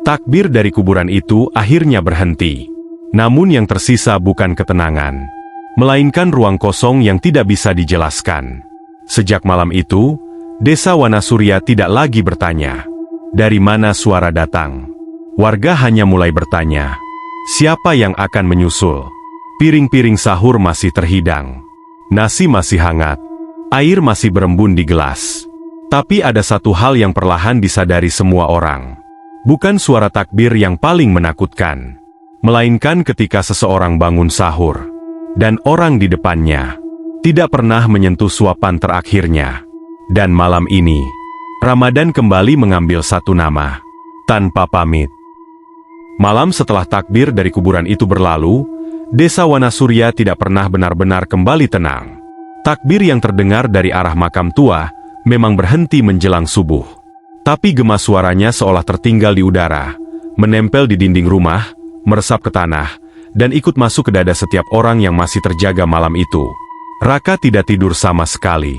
Takbir dari kuburan itu akhirnya berhenti. Namun yang tersisa bukan ketenangan, melainkan ruang kosong yang tidak bisa dijelaskan. Sejak malam itu, Desa Wanasurya tidak lagi bertanya, dari mana suara datang. Warga hanya mulai bertanya, siapa yang akan menyusul? Piring-piring sahur masih terhidang. Nasi masih hangat. Air masih berembun di gelas. Tapi ada satu hal yang perlahan disadari semua orang. Bukan suara takbir yang paling menakutkan, melainkan ketika seseorang bangun sahur, dan orang di depannya tidak pernah menyentuh suapan terakhirnya. Dan malam ini, Ramadan kembali mengambil satu nama, tanpa pamit. Malam setelah takbir dari kuburan itu berlalu, Desa Wanasurya tidak pernah benar-benar kembali tenang. Takbir yang terdengar dari arah makam tua memang berhenti menjelang subuh. Tapi gema suaranya seolah tertinggal di udara, menempel di dinding rumah, meresap ke tanah, dan ikut masuk ke dada setiap orang yang masih terjaga malam itu. Raka tidak tidur sama sekali.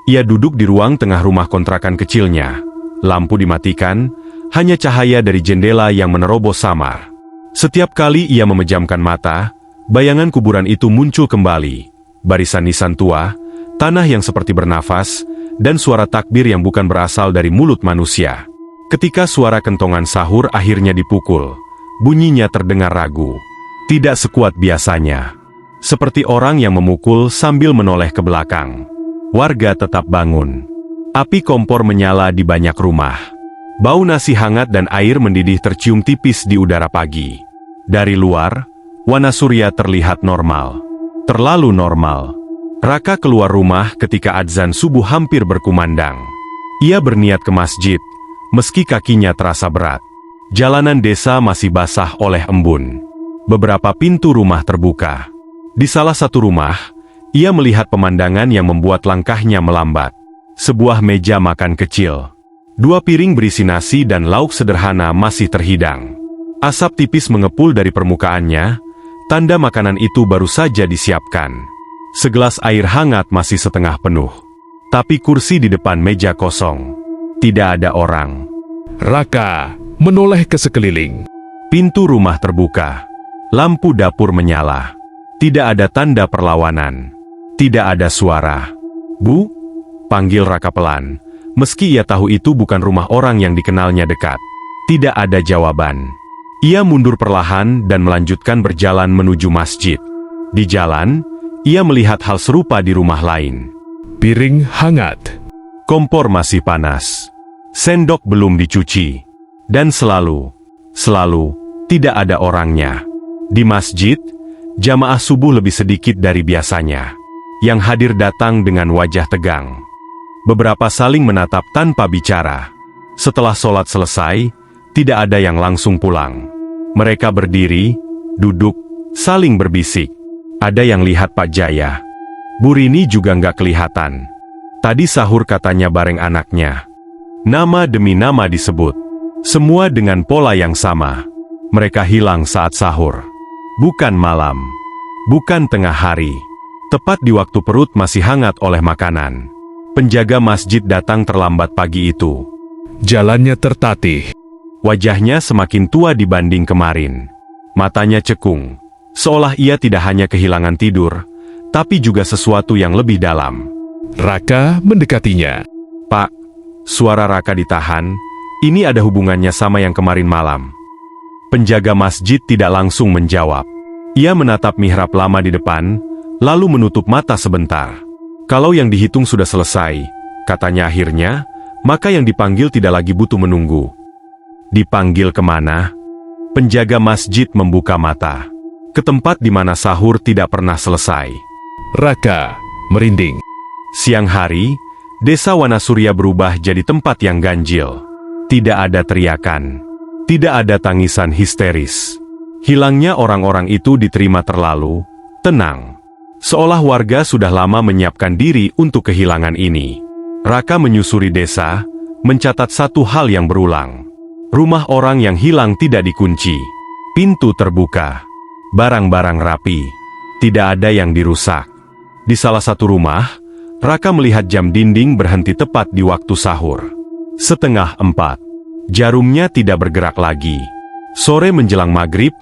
Ia duduk di ruang tengah rumah kontrakan kecilnya. Lampu dimatikan, hanya cahaya dari jendela yang menerobos samar. Setiap kali ia memejamkan mata, bayangan kuburan itu muncul kembali. Barisan nisan tua, tanah yang seperti bernafas, dan suara takbir yang bukan berasal dari mulut manusia. Ketika suara kentongan sahur akhirnya dipukul, bunyinya terdengar ragu. Tidak sekuat biasanya. Seperti orang yang memukul sambil menoleh ke belakang. Warga tetap bangun. Api kompor menyala di banyak rumah. Bau nasi hangat dan air mendidih tercium tipis di udara pagi. Dari luar, Wanasurya terlihat normal. Terlalu normal. Raka keluar rumah ketika adzan subuh hampir berkumandang. Ia berniat ke masjid, meski kakinya terasa berat. Jalanan desa masih basah oleh embun. Beberapa pintu rumah terbuka. Di salah satu rumah, ia melihat pemandangan yang membuat langkahnya melambat. Sebuah meja makan kecil. 2 piring berisi nasi dan lauk sederhana masih terhidang. Asap tipis mengepul dari permukaannya, tanda makanan itu baru saja disiapkan. Segelas air hangat masih setengah penuh. Tapi kursi di depan meja kosong. Tidak ada orang. Raka menoleh ke sekeliling. Pintu rumah terbuka. Lampu dapur menyala. Tidak ada tanda perlawanan. Tidak ada suara. "Bu?" panggil Raka pelan. Meski ia tahu itu bukan rumah orang yang dikenalnya dekat. Tidak ada jawaban. Ia mundur perlahan dan melanjutkan berjalan menuju masjid. Di jalan, ia melihat hal serupa di rumah lain. Piring hangat. Kompor masih panas. Sendok belum dicuci. Dan selalu tidak ada orangnya. Di masjid, jamaah subuh lebih sedikit dari biasanya. Yang hadir datang dengan wajah tegang. Beberapa saling menatap tanpa bicara. Setelah sholat selesai, tidak ada yang langsung pulang. Mereka berdiri, duduk, saling berbisik. Ada yang lihat Pak Jaya. Bu Rini juga nggak kelihatan. Tadi sahur katanya bareng anaknya. Nama demi nama disebut. Semua dengan pola yang sama. Mereka hilang saat sahur. Bukan malam. Bukan tengah hari. Tepat di waktu perut masih hangat oleh makanan. Penjaga masjid datang terlambat pagi itu. Jalannya tertatih. Wajahnya semakin tua dibanding kemarin. Matanya cekung. Seolah ia tidak hanya kehilangan tidur, tapi juga sesuatu yang lebih dalam. Raka mendekatinya. "Pak," suara Raka ditahan, "ini ada hubungannya sama yang kemarin malam." Penjaga masjid tidak langsung menjawab. Ia menatap mihrab lama di depan, lalu menutup mata sebentar. "Kalau yang dihitung sudah selesai," katanya akhirnya, "maka yang dipanggil tidak lagi butuh menunggu." "Dipanggil kemana?" Penjaga masjid membuka mata. Ke tempat di mana sahur tidak pernah selesai. Raka merinding. Siang hari, Desa Wanasurya berubah jadi tempat yang ganjil. Tidak ada teriakan. Tidak ada tangisan histeris. Hilangnya orang-orang itu diterima terlalu tenang. Seolah warga sudah lama menyiapkan diri untuk kehilangan ini. Raka menyusuri desa, mencatat satu hal yang berulang. Rumah orang yang hilang tidak dikunci. Pintu terbuka. Barang-barang rapi. Tidak ada yang dirusak. Di salah satu rumah, Raka melihat jam dinding berhenti tepat di waktu sahur. 3:30. Jarumnya tidak bergerak lagi. Sore menjelang maghrib,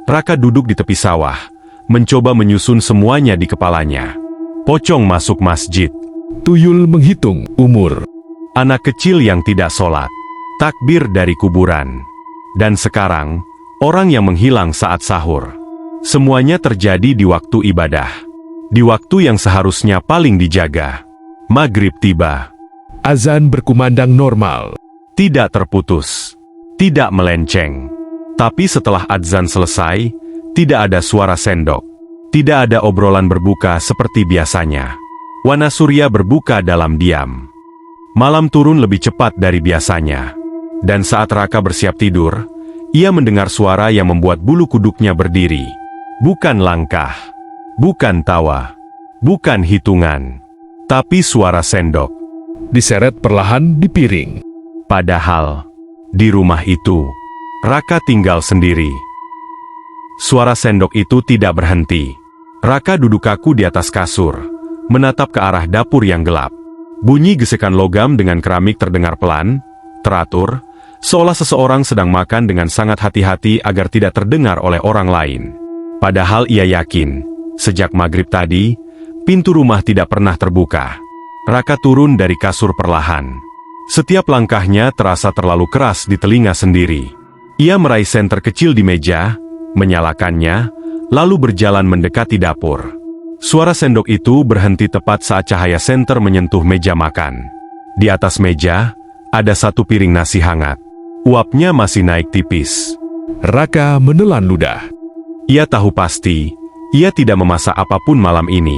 Raka duduk di tepi sawah, mencoba menyusun semuanya di kepalanya. Pocong masuk masjid. Tuyul menghitung umur. Anak kecil yang tidak sholat. Takbir dari kuburan. Dan sekarang, orang yang menghilang saat sahur. Semuanya terjadi di waktu ibadah. Di waktu yang seharusnya paling dijaga. Maghrib tiba. Azan berkumandang normal. Tidak terputus. Tidak melenceng. Tapi setelah azan selesai, tidak ada suara sendok. Tidak ada obrolan berbuka seperti biasanya. Wana surya berbuka dalam diam. Malam turun lebih cepat dari biasanya. Dan saat Raka bersiap tidur, ia mendengar suara yang membuat bulu kuduknya berdiri. Bukan langkah. Bukan tawa. Bukan hitungan. Tapi suara sendok. Diseret perlahan di piring. Padahal, di rumah itu, Raka tinggal sendiri. Suara sendok itu tidak berhenti. Raka duduk kaku di atas kasur, menatap ke arah dapur yang gelap. Bunyi gesekan logam dengan keramik terdengar pelan, teratur, seolah seseorang sedang makan dengan sangat hati-hati agar tidak terdengar oleh orang lain. Padahal ia yakin, sejak maghrib tadi, pintu rumah tidak pernah terbuka. Raka turun dari kasur perlahan. Setiap langkahnya terasa terlalu keras di telinga sendiri. Ia meraih senter kecil di meja, menyalakannya, lalu berjalan mendekati dapur. Suara sendok itu berhenti tepat saat cahaya senter menyentuh meja makan. Di atas meja, ada satu piring nasi hangat. Uapnya masih naik tipis. Raka menelan ludah. Ia tahu pasti, ia tidak memasak apapun malam ini.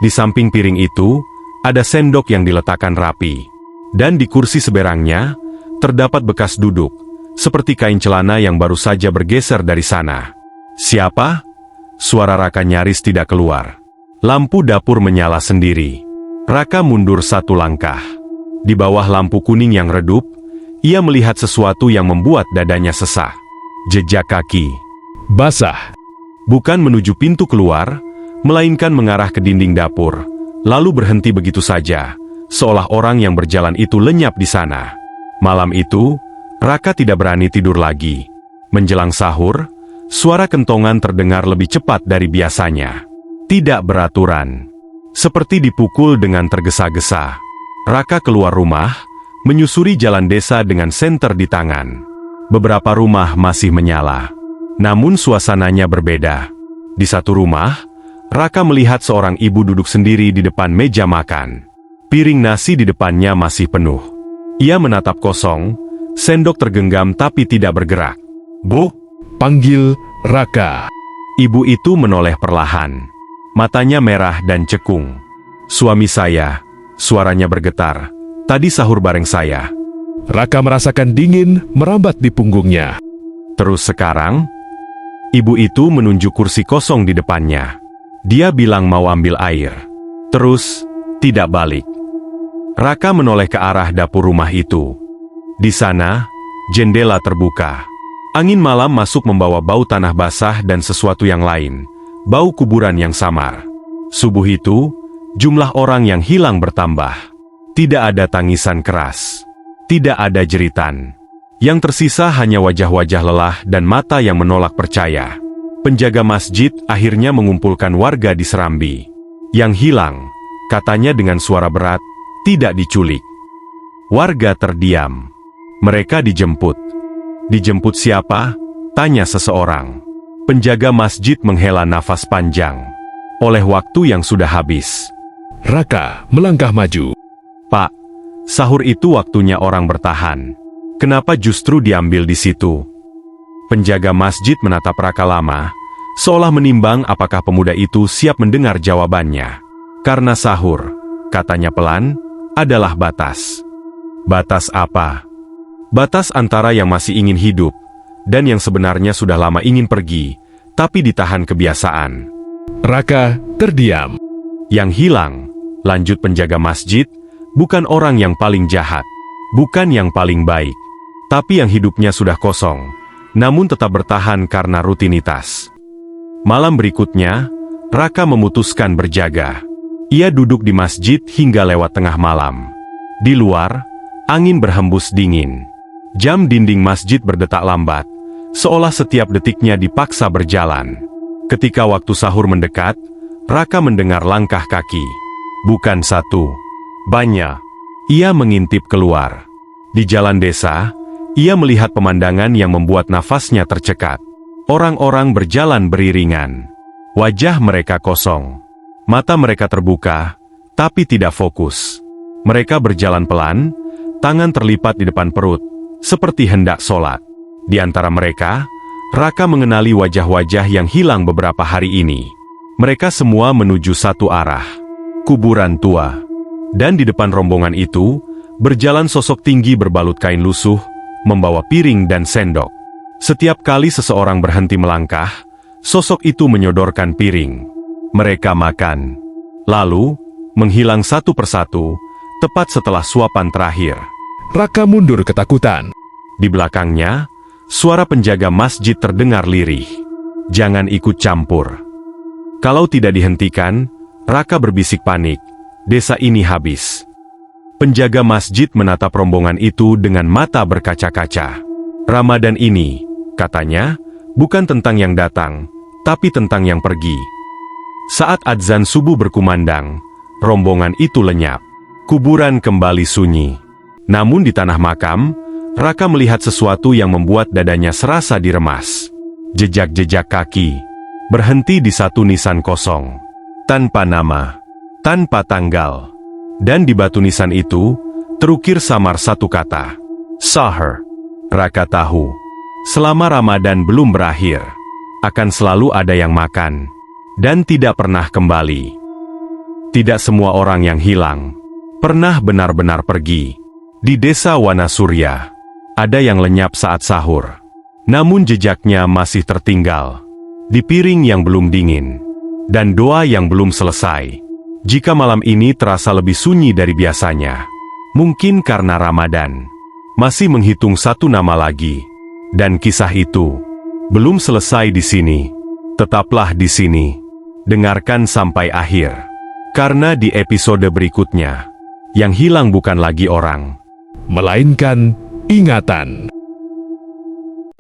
Di samping piring itu, ada sendok yang diletakkan rapi. Dan di kursi seberangnya, terdapat bekas duduk, seperti kain celana yang baru saja bergeser dari sana. Siapa? Suara Raka nyaris tidak keluar. Lampu dapur menyala sendiri. Raka mundur satu langkah. Di bawah lampu kuning yang redup, ia melihat sesuatu yang membuat dadanya sesak. Jejak kaki. Basah. Bukan menuju pintu keluar, melainkan mengarah ke dinding dapur, lalu berhenti begitu saja, seolah orang yang berjalan itu lenyap di sana. Malam itu, Raka tidak berani tidur lagi. Menjelang sahur, suara kentongan terdengar lebih cepat dari biasanya. Tidak beraturan. Seperti dipukul dengan tergesa-gesa. Raka keluar rumah, menyusuri jalan desa dengan senter di tangan. Beberapa rumah masih menyala. Namun suasananya berbeda. Di satu rumah, Raka melihat seorang ibu duduk sendiri di depan meja makan. Piring nasi di depannya masih penuh. Ia menatap kosong, sendok tergenggam tapi tidak bergerak. "Bu!" Panggil Raka. Ibu itu menoleh perlahan. Matanya merah dan cekung. "Suami saya," suaranya bergetar. "Tadi sahur bareng saya." Raka merasakan dingin merambat di punggungnya. "Terus sekarang?" Ibu itu menunjuk kursi kosong di depannya. Dia bilang mau ambil air. Terus, tidak balik. Raka menoleh ke arah dapur rumah itu. Di sana, jendela terbuka. Angin malam masuk membawa bau tanah basah dan sesuatu yang lain. Bau kuburan yang samar. Subuh itu, jumlah orang yang hilang bertambah. Tidak ada tangisan keras. Tidak ada jeritan. Yang tersisa hanya wajah-wajah lelah dan mata yang menolak percaya. Penjaga masjid akhirnya mengumpulkan warga di serambi. Yang hilang, katanya dengan suara berat, tidak diculik. Warga terdiam. Mereka dijemput. "Dijemput siapa?" tanya seseorang. Penjaga masjid menghela nafas panjang. Oleh waktu yang sudah habis. Raka melangkah maju. "Pak, sahur itu waktunya orang bertahan. Kenapa justru diambil di situ?" Penjaga masjid menatap Raka lama, seolah menimbang apakah pemuda itu siap mendengar jawabannya. "Karena sahur," katanya pelan, "adalah batas." "Batas apa?" "Batas antara yang masih ingin hidup, dan yang sebenarnya sudah lama ingin pergi, tapi ditahan kebiasaan." Raka terdiam. "Yang hilang," lanjut penjaga masjid, "bukan orang yang paling jahat, bukan yang paling baik, tapi yang hidupnya sudah kosong, namun tetap bertahan karena rutinitas." Malam berikutnya, Raka memutuskan berjaga. Ia duduk di masjid hingga lewat tengah malam. Di luar, angin berhembus dingin. Jam dinding masjid berdetak lambat, seolah setiap detiknya dipaksa berjalan. Ketika waktu sahur mendekat, Raka mendengar langkah kaki. Bukan satu, banyak. Ia mengintip keluar. Di jalan desa, ia melihat pemandangan yang membuat nafasnya tercekat. Orang-orang berjalan beriringan. Wajah mereka kosong. Mata mereka terbuka, tapi tidak fokus. Mereka berjalan pelan, tangan terlipat di depan perut, seperti hendak sholat. Di antara mereka, Raka mengenali wajah-wajah yang hilang beberapa hari ini. Mereka semua menuju satu arah, kuburan tua. Dan di depan rombongan itu, berjalan sosok tinggi berbalut kain lusuh, membawa piring dan sendok. Setiap kali seseorang berhenti melangkah, sosok itu menyodorkan piring. Mereka makan. Lalu, menghilang satu persatu, tepat setelah suapan terakhir. Raka mundur ketakutan. Di belakangnya, suara penjaga masjid terdengar lirih. Jangan ikut campur. Kalau tidak dihentikan, Raka berbisik panik. Desa ini habis. Penjaga masjid menatap rombongan itu dengan mata berkaca-kaca. Ramadan ini, katanya, bukan tentang yang datang, tapi tentang yang pergi. Saat adzan subuh berkumandang, rombongan itu lenyap. Kuburan kembali sunyi. Namun di tanah makam, Raka melihat sesuatu yang membuat dadanya serasa diremas. Jejak-jejak kaki, berhenti di satu nisan kosong. Tanpa nama, tanpa tanggal. Dan di batu nisan itu, terukir samar satu kata. Sahur. Raka tahu, selama Ramadan belum berakhir, akan selalu ada yang makan, dan tidak pernah kembali. Tidak semua orang yang hilang, pernah benar-benar pergi. Di desa Wanasurya, ada yang lenyap saat sahur. Namun jejaknya masih tertinggal. Di piring yang belum dingin, dan doa yang belum selesai. Jika malam ini terasa lebih sunyi dari biasanya, mungkin karena Ramadan masih menghitung satu nama lagi. Dan kisah itu belum selesai di sini. Tetaplah di sini. Dengarkan sampai akhir. Karena di episode berikutnya, yang hilang bukan lagi orang, Melainkan ingatan.